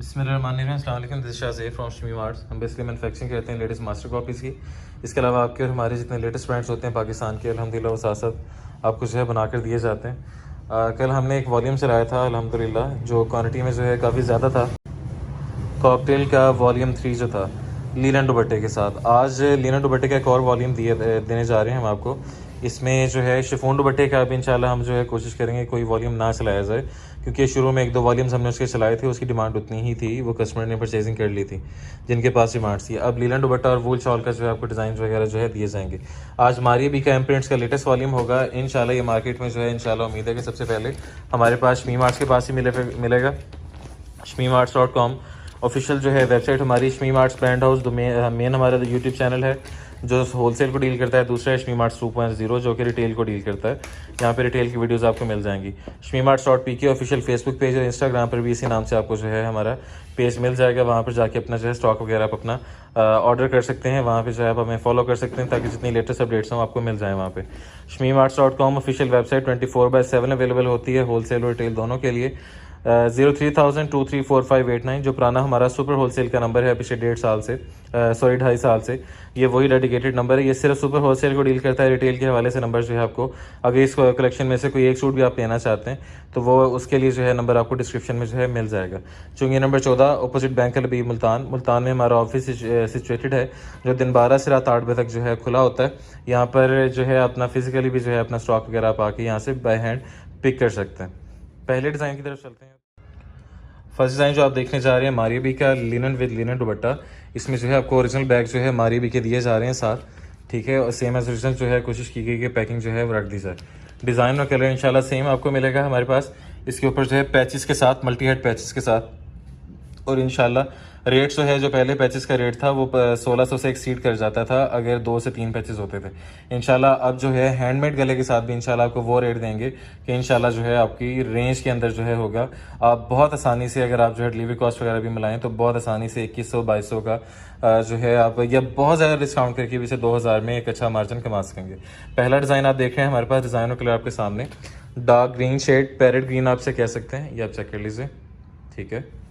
बिस्मिल्लाहिर्रहमानिर्रहीम, अस्सलाम वालेकुम। This Shah ज़ेब from Shami arts. हम बेसिकली मैनुफैक्चरिंग करते हैं लेटेस्ट मास्टर कॉपीज़ की। इसके अलावा आपके और हमारे जितने लेटेस्ट ब्रांड्स होते हैं पाकिस्तान के, अल्हम्दुलिल्लाह वो साथ साथ आपको जो है बना कर दिए जाते हैं। कल हमने एक वॉल्यूम चलाया था अल्हम्दुलिल्लाह, जो क्वान्टिटी में जो है काफ़ी ज़्यादा था। कॉकटेल का वॉल्यूम 3 जो था लीलन दुपट्टे के साथ। आज लीलन दुपट्टे का एक और वॉल्यूम देने जा रहे हैं हम आपको। इसमें जो है शिफॉन दुपट्टे का भी इंशाल्लाह हम जो है कोशिश करेंगे कोई वॉल्यूम ना चलाया जाए, क्योंकि शुरू में 1-2 वॉल्यूम्स हमने उसके चलाए थे, उसकी डिमांड उतनी ही थी, वो कस्टमर ने परचेजिंग कर ली थी जिनके पास डिमांड थी। अब लीलन दुपट्टा और वूल शॉल का जो है आपको डिज़ाइन वगैरह जो है दिए जाएंगे। आज मारिया बी का एम्प्रिंट्स का लेटेस्ट वॉल्यूम होगा इंशाल्लाह। ये मार्केट में जो है इंशाल्लाह उम्मीद है कि सबसे पहले हमारे पास शमी आर्ट्स के पास ही मिलेगा। shmeemarts.com ऑफिशियल जो है वेबसाइट हमारी। Shami arts brand house main हमारा यूट्यूब चैनल है जो होलसेल को डील करता है। दूसरा है शमी आर्ट्स 2.0 जो कि रिटेल को डील करता है। यहाँ पे रिटेल की वीडियोस आपको मिल जाएंगी। shmeemarts.pk ऑफिशियल फेसबुक पेज और इंस्टाग्राम पर भी इसी नाम से आपको जो है हमारा पेज मिल जाएगा। वहाँ पर जाके अपना जो है स्टॉक वगैरह आप अपना ऑर्डर कर सकते हैं। वहाँ पे जो है आप हमें फॉलो कर सकते हैं ताकि जितनी लेटेस्ट अपडेट्स हों आपको मिल जाए वहाँ पे। shmeemarts.com ऑफिशियल वेबसाइट 24/7 अवेलेबल होती है होलसेल और रिटेल दोनों के लिए। 03,0234589 जो पुराना हमारा सुपर होलसेल का नंबर है पिछले 2.5 साल से, ये वही डेडिकेटेड नंबर है। ये सिर्फ सुपर होलसेल को डील करता है। रिटेल के हवाले से नंबर जो है आपको, अगर इस कलेक्शन में से कोई एक सूट भी आप लेना चाहते हैं तो वो उसके लिए जो है नंबर आपको डिस्क्रिप्शन में जो है मिल जाएगा। चुंगी number 14 opposite bank Labib Multan में हमारा ऑफिस सिचुएटेड है, जो दिन 12 से रात 8 बजे तक जो है खुला होता है। यहाँ पर जो है अपना फिजिकली भी जो है अपना स्टॉक वगैरह आप आके यहाँ से बाय हैंड पिक कर सकते हैं। पहले डिज़ाइन की तरफ चलते हैं। फर्स्ट डिज़ाइन जो आप देखने जा रहे हैं मारिया बी का लिनन विद लिनन दुपट्टा। इसमें जो है आपको ओरिजिनल बैग जो है मारिया बी के दिए जा रहे हैं साथ, ठीक है। और सेम एज ओरिजिनल जो है कोशिश की गई कि पैकिंग जो है वो रख दी जाए। डिज़ाइन और कलर इंशाल्लाह सेम आपको मिलेगा हमारे पास। इसके ऊपर जो है पैचेस के साथ, मल्टी हेड पैचेस के साथ, और इंशाल्लाह रेट जो है जो पहले पैचेस का रेट था वो 1600 से एक्सीड कर जाता था अगर 2 से 3 पैचेस होते थे। इंशाल्लाह अब जो है हैंडमेड गले के साथ भी इंशाल्लाह आपको वो रेट देंगे कि इंशाल्लाह जो है आपकी रेंज के अंदर जो है होगा। आप बहुत आसानी से अगर आप जो है डिलीवरी कॉस्ट वगैरह भी मिलाएं तो बहुत आसानी से 2100-2200 का जो है आप या बहुत ज़्यादा डिस्काउंट करके भी से 2000 में एक अच्छा मार्जिन कमा सकेंगे। पहला डिज़ाइन आप देख रहे हैं हमारे पास, डिज़ाइन और कलर आपके सामने। Dark green shade, parrot green आपसे कह सकते हैं, ये आप चेक कर लीजिए, ठीक है।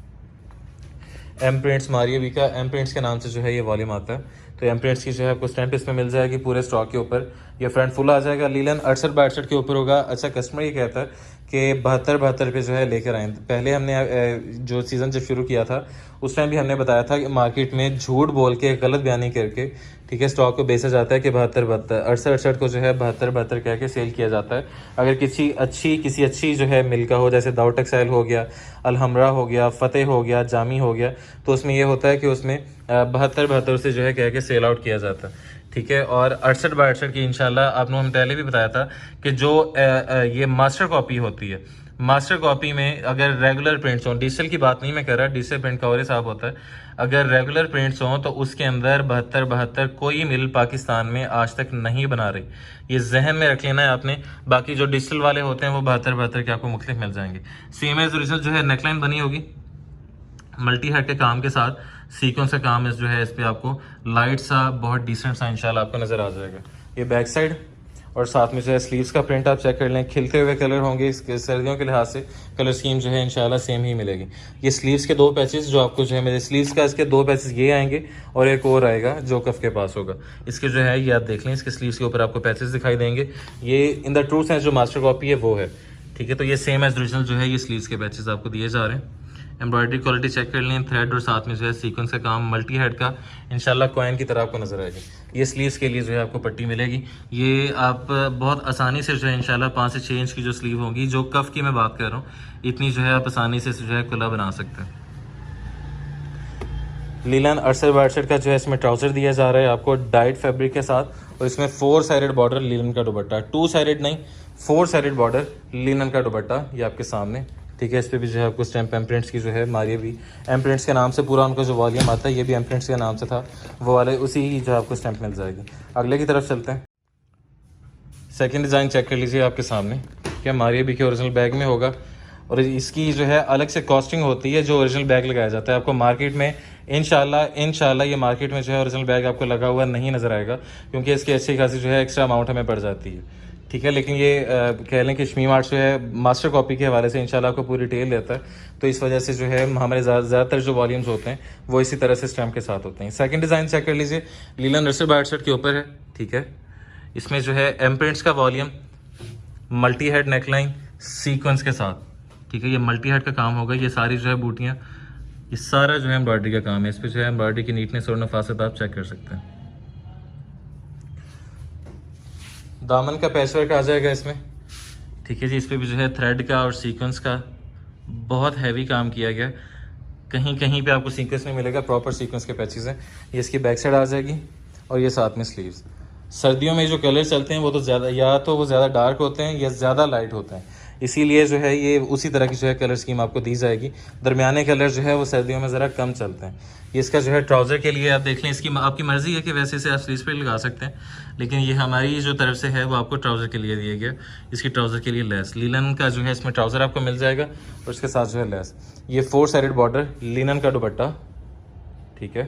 एम प्रिंट्स मारिया बी का एम प्रिंट्स के नाम से जो है ये वॉल्यूम आता है। तो एम प्रिंट्स की जो है आपको स्टैंप इसमें मिल जाएगी पूरे स्टॉक के ऊपर। ये फ्रंट फुल आ जाएगा। लीलन 68/62 के ऊपर होगा। अच्छा, कस्टमर ये कहता है कि 72 पे जो है लेकर आए। पहले हमने जो सीज़न जब शुरू किया था उस टाइम भी हमने बताया था कि मार्केट में झूठ बोल के गलत बयानी करके, ठीक है, स्टॉक को बेचा जाता है कि 72 68 को जो है 72 कह के सेल किया जाता है। अगर किसी अच्छी जो है मिल का हो, जैसे दाऊद टेक्सटाइल हो गया, अलहमरा हो गया, फतेह हो गया, जामी हो गया, तो उसमें ये होता है कि उसमें 72 से जो है कह के सेल आउट किया जाता है, ठीक है। और 68/68 की इंशाल्लाह आपने हम पहले भी बताया था कि जो ये मास्टर कॉपी होती है, मास्टर कॉपी में अगर रेगुलर प्रिंट्स हों, डिजिटल की बात नहीं मैं कर रहा, डिजिटल प्रिंट का और हिसाब होता है। अगर रेगुलर प्रिंट्स हों तो उसके अंदर 72 कोई मिल पाकिस्तान में आज तक नहीं बना रही। ये जहन में रख लेना है आपने। बाकी जो डिजिटल वाले होते हैं वो 72 के आपको मुख्तलिफ मिल जाएंगे। सेम एज ओरिजिनल जो है नेकलाइन बनी होगी मल्टी हेड के काम के साथ। सीक्वेंस का काम जो है इस पर आपको लाइट सा बहुत डिसेंट सा इंशाल्लाह आपको नजर आ जाएगा। ये बैक साइड और साथ में जो है स्लीव्स का प्रिंट आप चेक कर लें, खिलते हुए कलर होंगे। इसके सर्दियों के लिहाज से कलर स्कीम जो है इंशाल्लाह सेम ही मिलेगी। ये स्लीव्स के 2 पैचेस जो आपको जो है मेरे स्लीव्स का, इसके 2 पैचेस ये आएंगे और एक और आएगा जो कफ के पास होगा। इसके जो है ये आप देख लें, इसके स्लीव्स के ऊपर आपको पैचेस दिखाई देंगे। ये इन द ट्रू सेंस जो मास्टर कॉपी है वो है, ठीक है। तो ये सेम एज ओरिजिनल जो है ये स्लीव्स के पैचेस आपको दिए जा रहे हैं। एम्ब्रॉयडरी क्वालिटी चेक कर लें, थ्रेड और साथ में जो है सीक्वेंस का काम मल्टी हेड का इंशाल्लाह कॉइन की तरह आपको नजर आएगी। ये स्लीव्स के लिए जो है आपको पट्टी मिलेगी। ये आप बहुत आसानी से जो है इंशाल्लाह 5 से 6 इंच की जो स्लीव होगी, जो कफ की मैं बात कर रहा हूँ, इतनी जो है आप आसानी से जो है खुला बना सकते हैं। लीलन 68/62 का जो है इसमें ट्राउजर दिया जा रहा है आपको डाइट फैब्रिक के साथ, और इसमें 4 साइडेड बॉर्डर लीलन का दुपट्टा, 2 साइडेड नहीं 4 साइडेड बॉर्डर लीलन का दुपट्टा, ये आपके सामने, ठीक है। इस पर भी जो है आपको स्टैम्प एम्प्रिंट्स की जो है मारिया भी एम्प्रिंट्स के नाम से पूरा उनका जो वॉल्यूम आता है ये भी एम्प्रिंट्स के नाम से था, वो वाले उसी ही जो आपको स्टैम्प मिल जाएगी। अगले की तरफ चलते हैं। सेकंड डिज़ाइन चेक कर लीजिए आपके सामने, क्या मारिया भी के ओरिजिनल बैग में होगा। और इसकी जो है अलग से कॉस्टिंग होती है जो ओरिजिनल बैग लगाया जाता है। आपको मार्केट में इंशाल्लाह ये मार्केट में जो है ओरिजिनल बैग आपको लगा हुआ नहीं नज़र आएगा, क्योंकि इसकी अच्छी खासी जो है एक्स्ट्रा अमाउंट हमें पड़ जाती है, ठीक है। लेकिन ये कह लें कि शमी मार्ट जो है मास्टर कॉपी के हवाले से इंशाल्लाह आपको पूरी डिटेल देता है, तो इस वजह से जो है हमारे ज़्यादातर जो वॉल्यूम्स होते हैं वो इसी तरह से स्टैम्प के साथ होते हैं। सेकंड डिज़ाइन चेक कर लीजिए, लीलन रस्टर बाइट सेट के ऊपर है। ठीक है, इसमें जो है एम्प्रिंट्स का volume, multi head neckline sequence के साथ। ठीक है, ये मल्टी हेड का काम होगा। ये सारी जो है बूटियाँ, ये सारा जो है एम्ब्रॉयडरी का काम है। इस पर जो है एम्ब्रॉयडरी की नीटनेस और नफासत आप चेक कर सकते हैं। दामन का पैचवर्क आ जाएगा इसमें। ठीक है जी, इस पर भी जो है थ्रेड का और सीक्वेंस का बहुत हैवी काम किया गया। कहीं कहीं पे आपको सीक्वेंस नहीं मिलेगा, प्रॉपर सीक्वेंस के पैचेस हैं। ये इसकी बैक साइड आ जाएगी और ये साथ में स्लीव्स। सर्दियों में जो कलर चलते हैं वो तो ज़्यादा, या तो वो ज़्यादा डार्क होते हैं या ज़्यादा लाइट होते हैं, इसीलिए जो है ये उसी तरह की जो है कलर स्कीम आपको दी जाएगी। दरमियाने कलर जो है वो सर्दियों में ज़रा कम चलते हैं। ये इसका जो है ट्राउज़र के लिए आप देख लें, इसकी आपकी मर्ज़ी है कि वैसे से आप स्लीव्स पे लगा सकते हैं, लेकिन ये हमारी जो तरफ से है वो आपको ट्राउज़र के लिए दिया गया। इसकी ट्राउज़र के लिए लेस लिनन का जो है इसमें ट्राउज़र आपको मिल जाएगा और इसके साथ जो है लेस। ये 4 साइडेड बॉर्डर लिनन का दुपट्टा। ठीक है,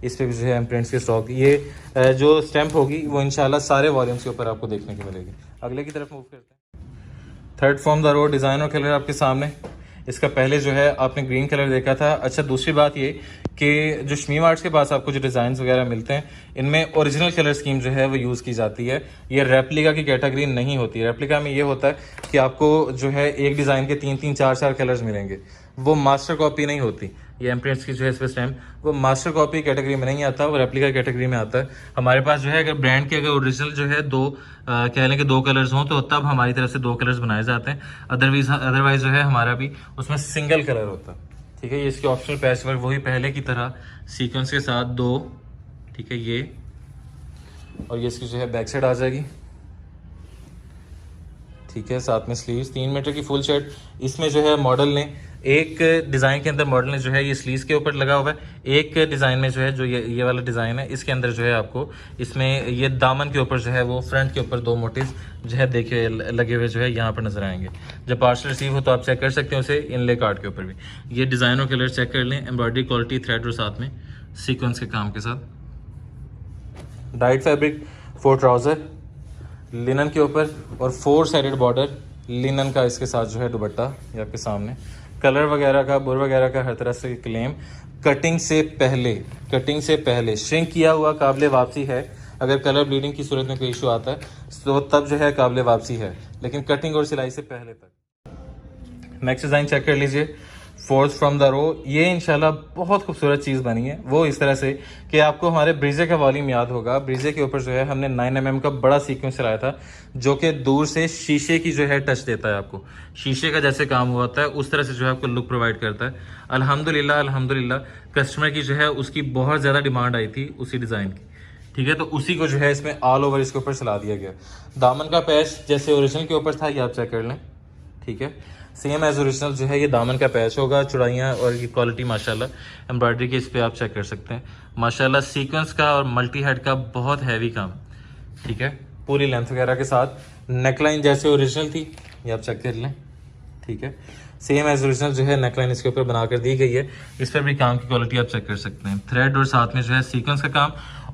इस पे भी जो है प्रिंट्स की स्टॉक। ये जो स्टैम्प होगी वो इंशाल्लाह सारे वॉल्यूम्स के ऊपर आपको देखने को मिलेगी। अगले की तरफ मूव करते हैं। Third from the row design और कलर आपके सामने। इसका पहले जो है आपने ग्रीन कलर देखा था। अच्छा, दूसरी बात ये कि जो शमी आर्ट्स के पास आपको जो डिज़ाइन वगैरह मिलते हैं, इनमें ओरिजिनल कलर स्कीम जो है वो यूज़ की जाती है। ये रेप्लिका की कैटेगरी नहीं होती। रेप्लिका में ये होता है कि आपको जो है एक डिज़ाइन के 3-3, 4-4 कलर्स मिलेंगे, वो मास्टर कॉपी नहीं होती। ये एम्प्रिंट्स की जो है इस पर स्टैम्प, वो मास्टर कॉपी कैटेगरी में नहीं आता, वो रेप्लिका कैटेगरी में आता है। हमारे पास जो है अगर ब्रांड के अगर ओरिजिनल जो है कह लें कि 2 कलर्स हों तो तब हमारी तरफ से 2 कलर्स बनाए जाते हैं। अदरवाइज जो है हमारा भी उसमें सिंगल कलर होता है। ठीक है, ये इसके ऑप्शनल पैच वर्क वही पहले की तरह सीक्वेंस के साथ 2। ठीक है, ये और ये इसकी जो है बैक साइड आ जाएगी। ठीक है, साथ में स्लीव्स 3 मीटर की फुल शर्ट। इसमें जो है मॉडल ने एक डिज़ाइन के अंदर मॉडल ने जो है ये स्लीव्स के ऊपर लगा हुआ है। एक डिज़ाइन में जो है जो ये वाला डिज़ाइन है, इसके अंदर जो है आपको इसमें ये दामन के ऊपर जो है वो फ्रंट के ऊपर 2 मोटिव्स जो है देखिए लगे हुए जो है यहाँ पर नजर आएंगे। जब पार्सल रिसीव हो तो आप चेक कर सकते हैं उसे इनले कार्ड के ऊपर भी। ये डिज़ाइन और कलर चेक कर लें। एम्ब्रॉयडरी क्वालिटी थ्रेड और साथ में सीक्वेंस के काम के साथ। डाइट फैब्रिक 4 ट्राउज़र लिनन के ऊपर और 4 साइडेड बॉर्डर लिनन का इसके साथ जो है दुपट्टा। ये आपके सामने कलर वगैरह का, बुर वगैरह का हर तरह से क्लेम। कटिंग से पहले श्रिंक किया हुआ काबिल वापसी है। अगर कलर ब्लीडिंग की सूरत में कोई इशू आता है तो तब जो है काबिल वापसी है, लेकिन कटिंग और सिलाई से पहले तक। नेक्स्ट डिज़ाइन चेक कर लीजिए, 4th फ्रॉम द रो। ये इंशाल्लाह बहुत खूबसूरत चीज़ बनी है, वो इस तरह से कि आपको हमारे ब्रीजे का वॉल्यूम याद होगा। ब्रीजे के ऊपर जो है हमने 9 mm का बड़ा सीक्वेंस चलाया था, जो कि दूर से शीशे की जो है टच देता है आपको। शीशे का जैसे काम हुआ होता है उस तरह से जो है आपको लुक प्रोवाइड करता है। अल्हम्दुलिल्लाह कस्टमर की जो है उसकी बहुत ज़्यादा डिमांड आई थी उसी डिज़ाइन की। ठीक है, तो उसी को जो है इसमें ऑल ओवर इसके ऊपर चला दिया गया। दामन का पैच जैसे ओरिजिनल के ऊपर था, ये आप चेक कर लें। ठीक है, सेम एज ओरिजिनल जो है ये दामन का पैच होगा। चुड़ाइयाँ और ये क्वालिटी माशाल्लाह एम्ब्रॉयडरी के इस पे आप चेक कर सकते हैं। माशाल्लाह सीक्वेंस का और मल्टी हेड का बहुत हैवी काम। ठीक है, पूरी लेंथ वगैरह के साथ। नेकलाइन जैसे ओरिजिनल थी, ये आप चेक कर लें। ठीक है, सेम एज ओरिजिनल जो है नेकलाइन इसके ऊपर बनाकर दी गई है। इस पर भी काम की क्वालिटी आप चेक कर सकते हैं। थ्रेड और साथ में जो है सीक्वेंस का काम।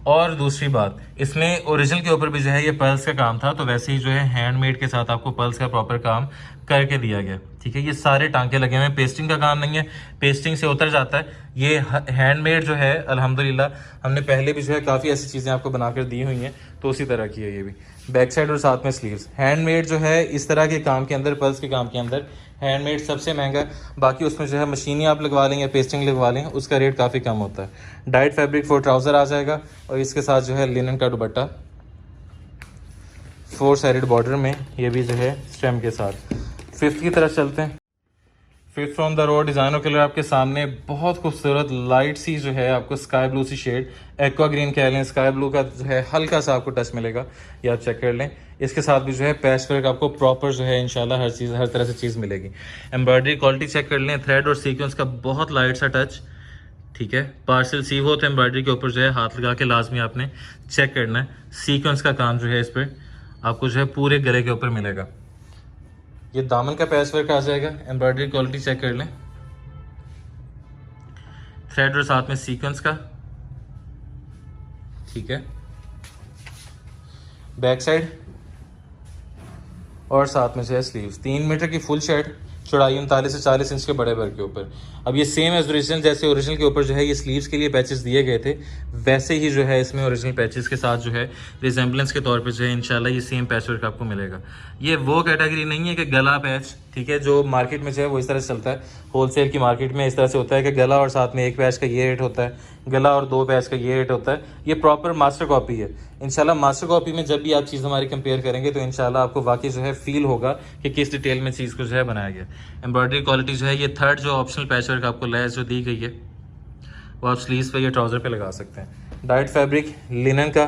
और दूसरी बात, इसमें ओरिजिनल के ऊपर भी जो है ये पर्ल्स का काम था, तो वैसे ही जो है हैंडमेड के साथ आपको पर्ल्स का प्रॉपर काम करके दिया गया। ठीक है, ये सारे टांके लगे हुए हैं, पेस्टिंग का काम नहीं है, पेस्टिंग से उतर जाता है। ये हैंडमेड जो है अल्हम्दुलिल्लाह हमने पहले भी जो है काफ़ी ऐसी चीज़ें आपको बनाकर दी हुई हैं, तो उसी तरह की है ये भी। बैक साइड और साथ में स्लीव्स हैंडमेड जो है इस तरह के काम के अंदर, पर्ल्स के काम के अंदर हैंडमेड सबसे महंगा है। बाकी उसमें जो है मशीनी आप लगवा लें या पेस्टिंग लगवा लें, उसका रेट काफ़ी कम होता है। डाइट फैब्रिक 4 ट्राउज़र आ जाएगा और इसके साथ जो है लिनन का दुपट्टा 4 साइडेड बॉर्डर में, ये भी जो है स्टेम के साथ। 5th की तरफ चलते हैं। 5th from the road design और कलर आपके सामने। बहुत खूबसूरत लाइट सी जो है आपको स्काई ब्लू सी शेड, एक्वा ग्रीन कह लें, स्काई ब्लू का जो है हल्का सा आपको टच मिलेगा, ये आप चेक कर लें। इसके साथ भी जो है पैच वर्क आपको प्रॉपर जो है इंशाल्लाह हर तरह से चीज़ मिलेगी। एम्ब्रॉयडरी क्वालिटी चेक कर लें। थ्रेड और सीक्वेंस का बहुत लाइट सा टच। ठीक है, पार्सल सीव हो तो एम्ब्रॉयडरी के ऊपर जो है हाथ लगा के लाजमी आपने चेक करना है। सीक्वेंस का काम जो है इस पर आपको जो है पूरे गले के ऊपर मिलेगा। ये दामन का पैच वर्क आ जाएगा। एम्ब्रॉयडरी क्वालिटी चेक कर लें। थ्रेड और साथ में सीक्वेंस का। ठीक है, बैक साइड और साथ में जो है स्लीव्स 3 मीटर की फुल शर्ट, चौड़ाई 39 से 40 इंच के बड़े वर्क के ऊपर। अब ये सेम एज ओरिजिनल, जैसे ओरिजिनल के ऊपर जो है ये स्लीव्स के लिए पैचेस दिए गए थे, वैसे ही जो है इसमें ओरिजिनल पैचेस के साथ जो है रिजेंबलेंस के तौर पे जो है इंशाल्लाह ये सेम पैच वर्क आपको मिलेगा। ये वो कैटेगरी नहीं है कि गला पैच, ठीक है, जो मार्केट में जो है वो इस तरह से चलता है। होलसेल की मार्केट में इस तरह से होता है कि गला और साथ में एक पैच का ये रेट होता है, गला और 2 पैच का ये रेट होता है। ये प्रॉपर मास्टर कॉपी है। इंशाल्लाह मास्टर कॉपी में जब भी आप चीज़ हमारी कंपेयर करेंगे तो इंशाल्लाह आपको वाकई जो है फील होगा कि किस डिटेल में चीज़ को जो है बनाया गया। एम्ब्रॉयडरी क्वालिटी जो है, ये थर्ड जो ऑप्शनल पैच वर्क आपको लैस जो दी गई है वो आप स्लीव्स पे या ट्राउज़र पे लगा सकते हैं। डाइट फैब्रिक लिनन का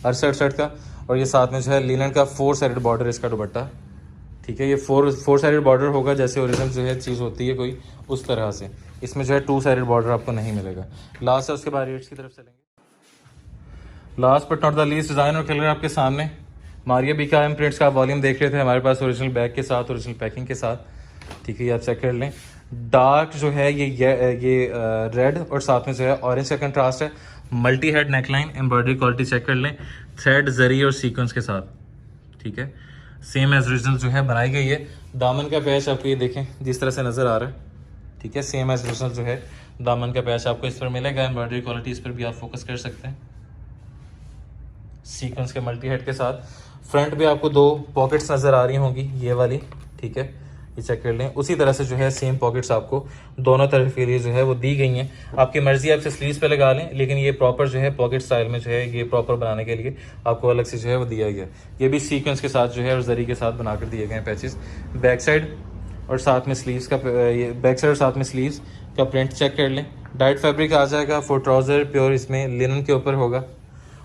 68 का, और ये साथ में जो है लिनन का 4 साइडेड बॉर्डर इसका दुपट्टा, ठीक है। ये 4 साइडेड बॉर्डर होगा, जैसे ओरिजिनल जो है चीज़ होती है कोई उस तरह से। इसमें जो है 2 साइडेड बॉर्डर आपको नहीं मिलेगा। लास्ट है, उसके बाद रेट्स की तरफ चलेंगे। Last but not the least, design और कलर आपके सामने। मारिया बीकाएम प्रिंट्स का आप वॉल्यूम देख रहे थे हमारे पास ओरिजिनल बैग के साथ, ओरिजिनल पैकिंग के साथ, ठीक है। ये आप चेक कर लें। डार्क जो है ये रेड और साथ में जो है ऑरेंज का कंट्रास्ट है। Multi head neckline, embroidery quality check कर लें, थ्रेड जरी और सीक्वेंस के साथ, ठीक है। सेम एज ओरिजिनल जो है बनाई गई है। दामन का पैच आपको ये देखें जिस तरह से नज़र आ रहा है, ठीक है। सेम एज ओरिजिनल जो है दामन का पैच आपको इस पर मिलेगा। एम्ब्रॉयडरी क्वालिटी इस पर भी आप फोकस कर सकते हैं, सीक्वेंस के मल्टी हेड के साथ। फ्रंट पे आपको 2 पॉकेट्स नज़र आ रही होंगी, ये वाली, ठीक है, ये चेक कर लें। उसी तरह से जो है सेम पॉकेट्स आपको दोनों तरफ के लिए जो है वो दी गई हैं। आपकी मर्जी आपसे स्लीव्स पे लगा लें, लेकिन ये प्रॉपर जो है पॉकेट स्टाइल में जो है ये प्रॉपर बनाने के लिए आपको अलग से जो है वो दिया गया। ये भी सीक्वेंस के साथ जो है और जरी के साथ बनाकर दिए गए पैचेस। बैक साइड और साथ में स्लीव्स का, ये बैक साइड और साथ में स्लीव्स का प्रिंट चेक कर लें। डाइट फैब्रिक आ जाएगा फॉर ट्राउज़र, प्योर इसमें लिनन के ऊपर होगा,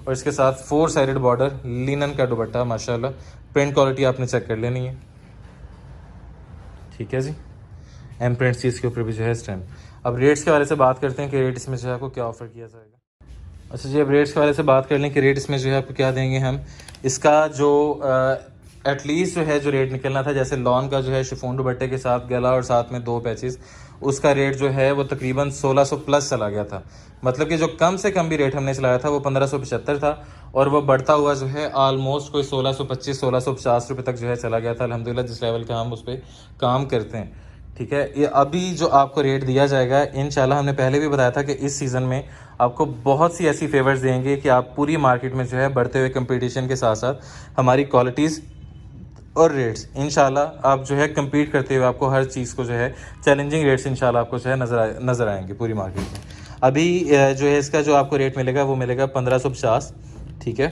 और इसके साथ 4 साइडेड बॉर्डर, लिनन का दुपट्टा माशाल्लाह। प्रिंट क्वालिटी आपने चेक कर लेनी है, ठीक है जी। एम प्रिंट चीज़ के ऊपर भी जो है स्टैम्प। अब रेट्स के बारे से बात करते हैं कि रेट इसमें जो है आपको क्या ऑफर किया जाएगा। अच्छा जी, अब रेट्स के बारे से बात कर लें कि रेट इसमें जो है आपको क्या देंगे हम। इसका जो एटलीस्ट जो है जो रेट निकलना था, जैसे लॉन का जो है शिफॉन दुपट्टे के साथ गला और साथ में 2 पैचेस, उसका रेट जो है वो तकरीबन 1600 प्लस चला गया था। मतलब कि जो कम से कम भी रेट हमने चलाया था वो 1575 था, और वो बढ़ता हुआ जो है ऑलमोस्ट कोई 1625 1650 रुपये तक जो है चला गया था। अल्हम्दुलिल्लाह जिस लेवल का हम उस पर काम करते हैं, ठीक है। ये अभी जो आपको रेट दिया जाएगा इंशाल्लाह, हमने पहले भी बताया था कि इस सीज़न में आपको बहुत सी ऐसी फेवर्स देंगे कि आप पूरी मार्केट में जो है बढ़ते हुए कंपटीशन के साथ साथ हमारी क्वालिटीज़ और रेट्स इंशाल्लाह आप जो है कम्पीट करते हुए आपको हर चीज़ को जो है चैलेंजिंग रेट्स इंशाल्लाह आपको जो है नज़र आएंगे पूरी मार्केट में। अभी जो है इसका जो आपको रेट मिलेगा वो मिलेगा 1550, ठीक है।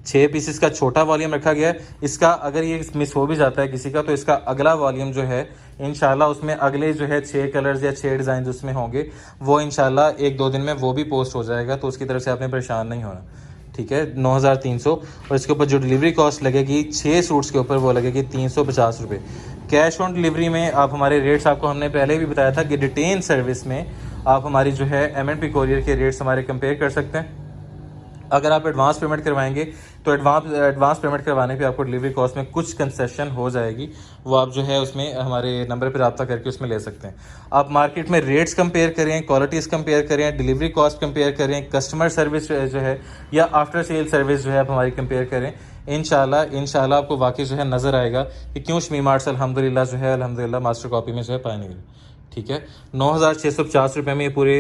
6 पीसेस का छोटा वॉल्यूम रखा गया है। इसका अगर ये मिस हो भी जाता है किसी का, तो इसका अगला वॉल्यूम जो है इंशाल्लाह उसमें अगले जो है 6 कलर्स या 6 डिज़ाइन उसमें होंगे, वो इंशाल्लाह 1-2 दिन में वो भी पोस्ट हो जाएगा, तो उसकी तरफ से आपने परेशान नहीं होना, ठीक है। 9300, और इसके ऊपर जो डिलीवरी कॉस्ट लगेगी 6 सूट्स के ऊपर वो लगेगी 350 रुपये। कैश ऑन डिलीवरी में आप हमारे रेट्स आपको हमने पहले भी बताया था कि डिटेन सर्विस में आप हमारी जो है M&P कोरियर के रेट्स हमारे कंपेयर कर सकते हैं। अगर आप एडवांस पेमेंट करवाएंगे तो एडवांस पेमेंट करवाने पे आपको डिलीवरी कॉस्ट में कुछ कंसेशन हो जाएगी, वो आप जो है उसमें हमारे नंबर पर रब्ता करके उसमें ले सकते हैं। आप मार्केट में रेट्स कंपेयर करें, क्वालिटीज़ कंपेयर करें, डिलीवरी कॉस्ट कंपेयर करें, कस्टमर सर्विस जो है या आफ्टर सेल सर्विस जो है आप हमारी कंपेयर करें। इंशाल्लाह आपको वाकई जो है नज़र आएगा कि क्यों शमी मार्ट्स अल्हम्दुलिल्लाह मास्टर कॉपी में जो है पाए नहीं, ठीक है। 9650 रुपये में ये पूरे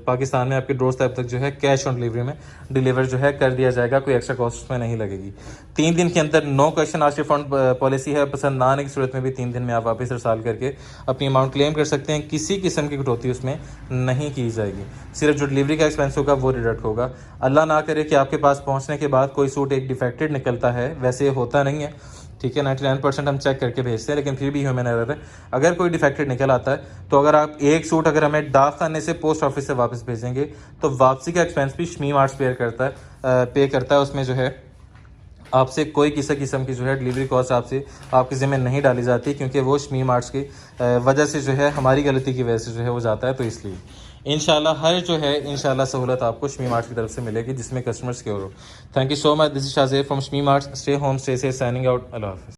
पाकिस्तान में आपके डोर स्टेप तक जो है कैश ऑन डिलीवरी में डिलीवर जो है कर दिया जाएगा, कोई एक्स्ट्रा कॉस्ट में नहीं लगेगी। 3 दिन के अंदर no question asked refund policy है। पसंद ना आने की सूरत में भी 3 दिन में आप वापस रसाल करके अपनी अमाउंट क्लेम कर सकते हैं। किसी किस्म की कटौती उसमें नहीं की जाएगी, सिर्फ जो डिलीवरी का एक्सपेंस होगा वो डिडक्ट होगा। अल्लाह ना करे कि आपके पास पहुँचने के बाद कोई सूट एक डिफेक्टेड निकलता है, वैसे होता नहीं है, ठीक है। 99% हम चेक करके भेजते हैं, लेकिन फिर भी ह्यूमन एरर है। अगर कोई डिफेक्टेड निकल आता है तो अगर आप एक सूट अगर हमें डाक खाने से पोस्ट ऑफिस से वापस भेजेंगे तो वापसी का एक्सपेंस भी शमी मार्ट्स पे करता है। उसमें जो है आपसे कोई किसी किस्म की जो है डिलीवरी कॉस्ट आपके ज़िम्मे नहीं डाली जाती, क्योंकि वो शमी मार्ट्स की वजह से जो है हमारी गलती की वजह से जो है वो जाता है। तो इसलिए इंशाल्लाह हर जो है इंशाल्लाह सहूलत आपको शमी मार्ट्स की तरफ से मिलेगी जिसमें कस्टमर सिक्योर हो। Thank you so much. This is Shahzeb from Shami marts. Stay home, stay safe, signing out. अल्लाह हाफ़िज़।